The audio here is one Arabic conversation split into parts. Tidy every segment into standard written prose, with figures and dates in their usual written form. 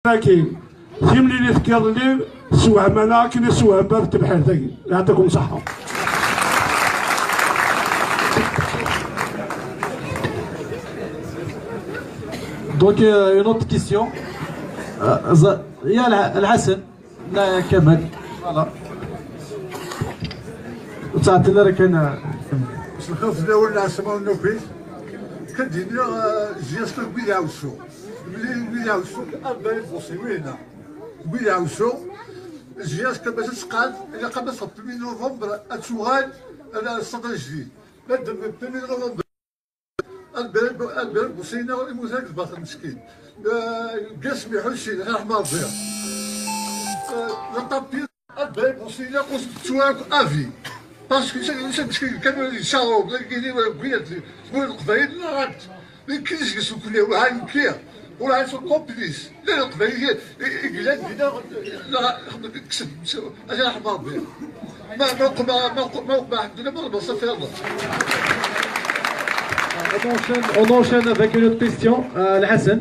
لكن ثمني اللي تكر لي سوى مناكن سوى باب تبحر ثقي يعطيكم صحة. Donc une autre question. Il y a الحسن لا كمال فوالا تعطينا راه كان باش نخاف نداول العشرة والنوبيل كدينا جياس كبيلة عوشو ملي عوشو أربعين بوصي وينا بيلة عوشو جياس كباش تقعد إلا قبل 8 نوفمبر أتشوغال على الصدر الجديد بعد 8 نوفمبر البلد بوصينا المزاج الباطل مسكين قاس بيحوشي رحمة ربي لطابير البلد بوصينا قوس تشوغال أفي باسكو مسكين كانوا يشاروا بلا كاينين بغيات تقول القبائل لا راك ما يمكنش يسوق ليه هاي مكير ولا عايش الكومبليس لا القبائل يقلاد بنا لا كسب اجي حمار بها ما الحمد لله مرة صافي يلا. On enchaîne avec une autre question. Hassan,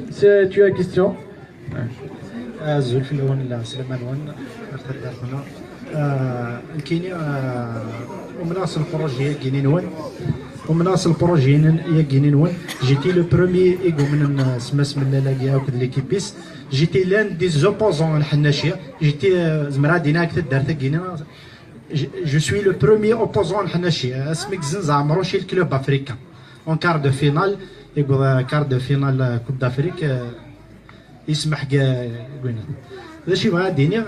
tu as une question? زولفي الأول سليمان وان أختار داخلنا كاينين ومناص البروجي كاينين وين ومناص البروجي يا كاينين وين جيتي لو بروميي ايغو من سماس من لالاكيا وكذا ليكيبيس جيتي لان دي زوبوزون الحناشيه جيتي زمرا دينا كثر دارت كاينين جو سوي لو بروميي اوبوزون الحناشيه اسمك زنزا عمروشي الكلوب افريكان اون كار دو فينال ايغو كار دو فينال كوب دافريك يسمح قلنا هذا شي بغا ديني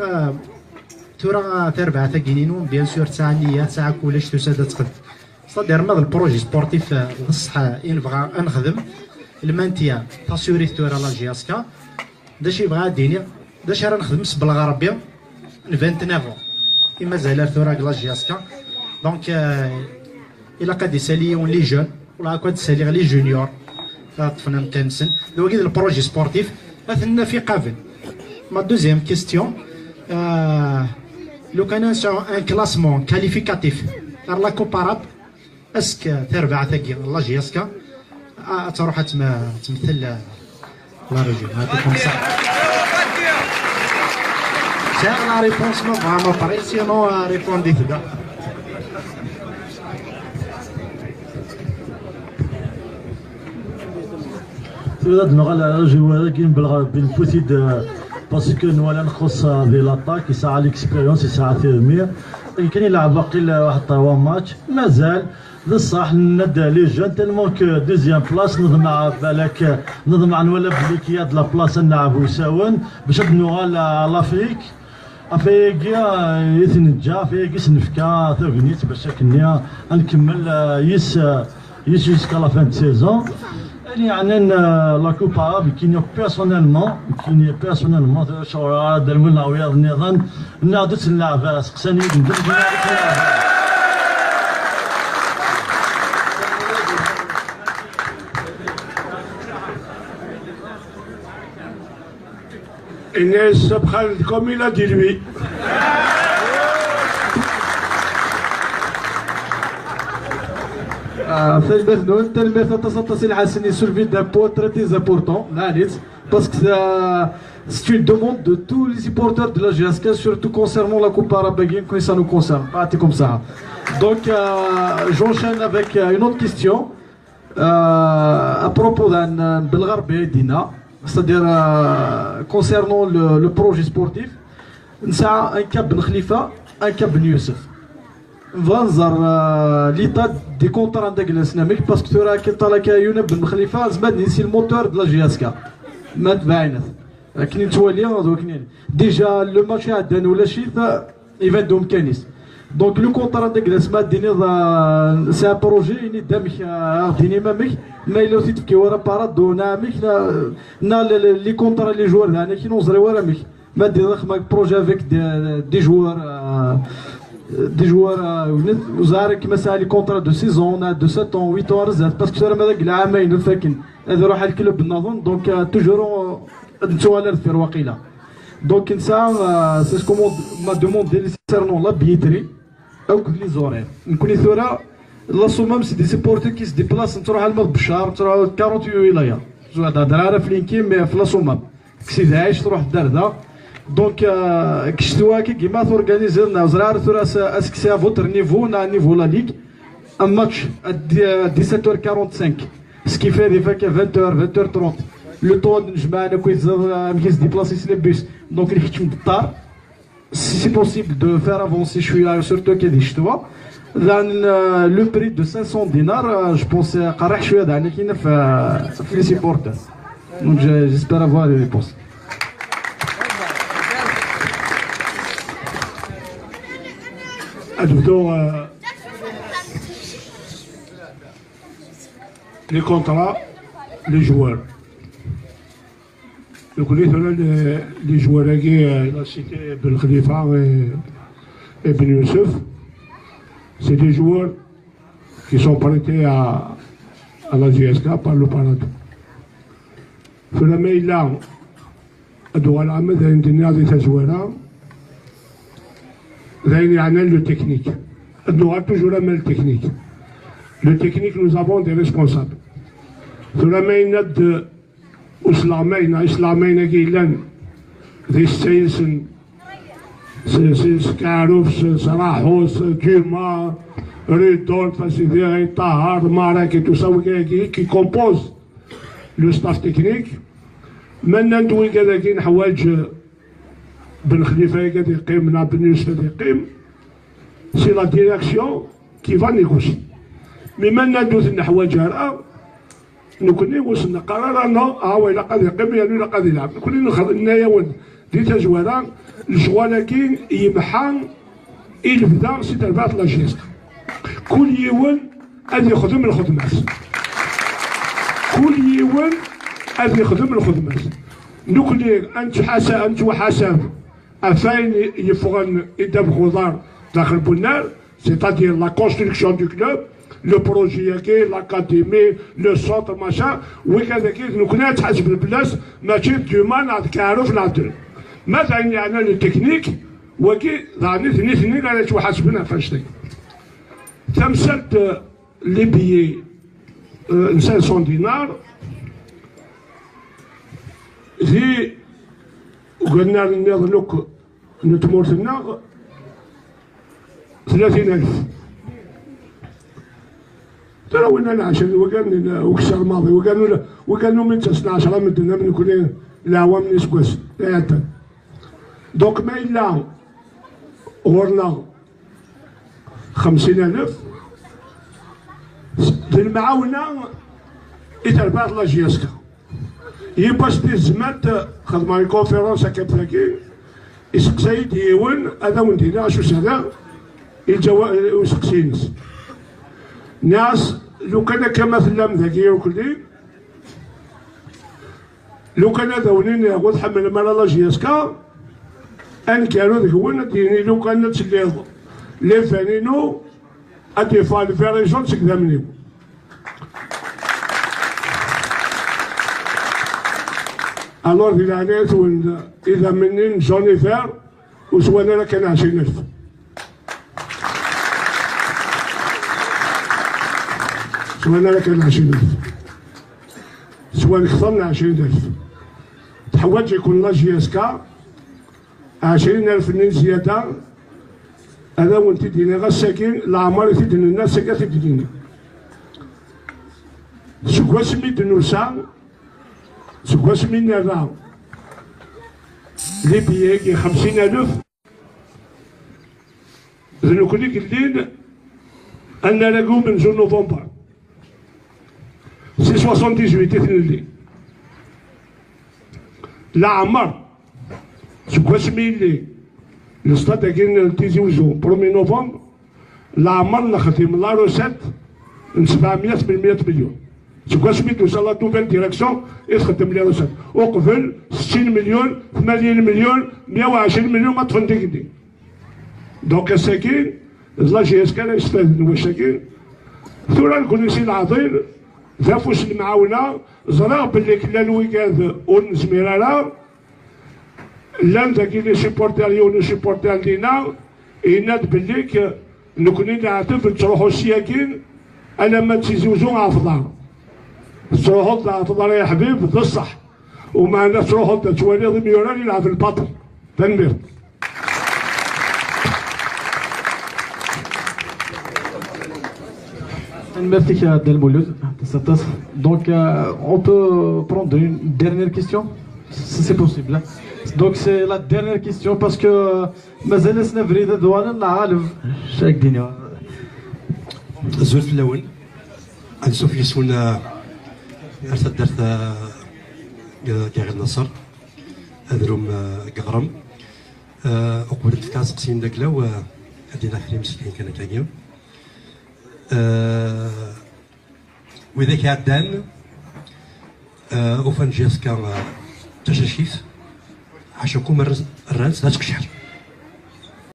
تورا تربع تاكينينو بيان سور تاع النية تاع كلش تساد تقد صدير ماذا البروجي سبورتيف بصح نبغى نخدم المانتيا تاسيوري تورا لا جياسكا دا شي بغا ديني دا شي راه نخدم بالغربيه 29 مازال تورا لا جياسكا دونك الا قد يساليون لي جون ولا قد يسالي لي جونيور طفنا متنسن دو كيد البروجي سبورتيف مثلنا في قابل. Ma deuxième question, لو كان ان كلاسمون كاليفيكاتيف تاع لا كوباراب اسك تربع ثقي لا جياسكا تروح تمثل لا رجل هذيكم صح. تاع لا ريبونس ما فريمون باري سينو ريبوندي ثقا. هذا نغال على جوار كاين بين بوتيد باسكو نوالا نخص في لاطاك يسعى ليكسبيريونس يسعى تيرمير كاين يلعب باقي واحد 3 ماتش مازال بصح ندا لي جون تالمون كو دوزيام بلاص نضمع بالك نضمع نولا بليكياد لا بلاص نلعبو ساون باش نوغال لافريك افريقيا يتنجا افريقيا سنفكا ثوغنيت باش كنيا نكمل يسكا لا فان سيزون يعني لا كوبا كيني بيرسونيلمون شغل درمنا ويا النظام نادت نلعب سقساني الناس بخالكم الى ديروي تلميذ تصل الحسن soulever d'un point très important parce que c'est une demande de tous les supporters de la GSK, surtout concernant la Coupe arabe quand ça nous concerne, pas comme ça. Donc j'enchaîne avec une autre question à propos d'un Belgarbé Dina, c'est-à-dire concernant le projet sportif. Nous avons un cap Ben Khalifa, un cap Ben Youssef. فانظر ليطا دي كونتر عندك الاسنامك باسكو تورا كي طلع كايونه بن خليفه زبد نسي الموتور ديال جياسكا ما تبعينات كني توالي دوكني ديجا لو ماتش عندنا ولا شي ايفان دوم كانيس دونك لو كونتر عندك الاسماء ديني سي ان بروجي ني دامك ديني مامك ما الا تفكي ورا باراد دو نامك نا لي كونتر لي جوار هنا كي نوزري ورا مك ما دير ماك بروجي افيك دي جوار des joueurs وزارك مثلا لي كونترا دو سيزون دو 7 ans 8 ans رزات باسكو ترى هذاك العامين الفاكن هذا روح الكلوب نظن دونك توجور نتو على الفير وقيله دونك نسا سي كوموند ما دوموندي لي سيرنون لا بيتري او كل لي زورير نكوني ثورا لا صومام سي دي سيبورتي كي سي ديبلاس تروح على المغرب بالشهر تروح 48 ولايه زعما درارة في لينكي مي في لا صومام كسيد عايش تروح الدردة دونك كشتوا كيما تورغانيزي لنا زرار ثورا اسكسي ا فوتر نيفو نا نيفو لا ليغ ان ماتش 17h45 سكي في دي فاك 20h 20h30 لو طون نجمع انا كويس مكيس ديبلاسي سي لي بيس دونك اللي كنت من الدار سي بوسيبل دو فير افونسي شويه سورتو كي دي شتوا لان لو بري دو 500 دينار جو بونس قريح شويه دعنا كاينه في لي سيبورتر دونك جيسبر افوار لي ريبونس. Admettons les contrats, les joueurs. Nous connaissons les joueurs qui il a cité Ben Khalifa et Ben Youssef. C'est des joueurs qui sont prêtés à la GSK par le Parlement. فلما إلا الدول العامة عندنا هذه الجوارة يعني le technique. Nous avons toujours la même technique. Le technique, nous avons des responsables. Sur la main de Islamien qui est des Seysen, Scarouf, Sarahos, Duma, Rudolf, Tahar, Marek et tout ça qui composent le staff technique. Maintenant, nous avons Ben Khalifa Ben Youssef c'est la direction qui va négocier. Mais maintenant nous connaissons قررنا ولا قد يقيم يعني ولا قد يلعب كلنا خدنا يا ولد دي تجوالان الجوالكين يمحان البدا سي تربات لا جيست كل يوم غادي يخدم الخدمات كل يوم غادي يخدم الخدمات نكلي انت وحسب afin يفغن يدب خضار داخل بنار c'est-à-dire la construction du club le projet l'académie le centre machin وكذا nous كنا تحسب البلاص ماشي دومان عاد كعرف العدل ماذا يعني التكنيك وكي ظاني ثني قالت وحاسبنا فاش تمثلت لي بيي 500 دينار زي وقلنا نظلوك نتمر لنا 30,000 ترى وين انا عشان وكان وكسر الماضي وكانوا من 19 من دنا من كل العوام نسكوس دونك ما الا ورنا 50,000 المعاونه يتربط لا جياسكا يباش دي الزمات خدمه الكونفيرونس هكا بلاكي يسقسي ديون هذا وندينا شو سنه يسقسي ناس لو كان كمثل ذكي وكلي لو كان ذونين ياخذ حمل مال لا جياسكا ان كانوا ذكوين ديني لو كان تسليض لي فانينو ادي فال فيريجون تقدمني الور في العناية اذا منين جونيفر وسوانا لك كان 20,000 سوانا لك كان 20,000 سواء اكثر من 20,000 تحوج يكون لا جي اس كا 20,000 نين زياده هذا وانت ديني غا الساكن العمار تدين الناس ساكا تديني سكوا سميت نوسان سكوا سميت نرا لي بيي 50,000 ذنو كلي قليل ان لاقو من جون نوفمبر سي 78 تثني لا عمر سكوا سميت لي الاستاد كاين تيزيوزو 1 نوفمبر لا عمر نختم لا روسيت من 700 ب 100 مليون سكوا سميتو سا لا نوفيل ديريكسيون يخدم لي روسيت وقبل 60 مليون 80 مليون 120 مليون ما تفندقني دونك الساكين لا جي اس كان يستاذن هو الساكين ثورا الكونيسي العظيم ذافوس المعاونه زرا باللي كلا الويكاند ونزميرالا لان ذاك لي سيبورتير يونو سيبورتير دينا يناد بالليك نكوني نعترف تروحوا السياكين انا ما تزوجوا عفضار تروحوا عفضار يا حبيب بصح ومعنا تروحوا توالي ضميوران يلعب في البطل تنمير. Merci Del Mouloud. Donc on peut prendre une dernière question si c'est possible. Donc c'est la dernière question parce que مازال سنا فريدة دوانا نعالف شاك دينيا. الزول في الأول نشوف يسولنا درت كاع النصر هذرهم قغرم وقبلت كاع سقسين داك لا وهدينا خلي مسكين كان كاين وإذا كعدان وفان جيسكا تشاشيف عشان كوم الرانس لا تكشحر